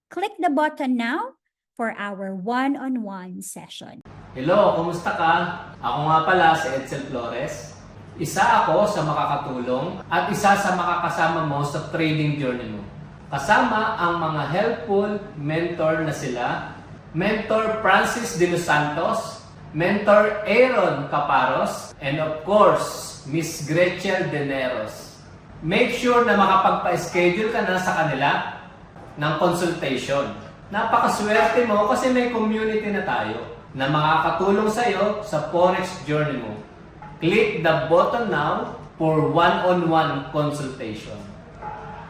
[SPEAKER 1] Click the button now for our one-on-one session.
[SPEAKER 2] Hello, kumusta ka? Ako nga pala si Edsel Flores. Isa ako sa makakatulong at isa sa makakasama mo sa trading journey mo. Kasama ang mga helpful mentor na sila, Mentor Francis de los Santos, Mentor Aaron Caparos, and of course, Miss Gretchen Deneros. Make sure na makapagpa-schedule ka na sa kanila ng consultation. Napakaswerte mo kasi may community na tayo na makakatulong sa iyo sa forex journey mo. Click the button now for one-on-one consultation.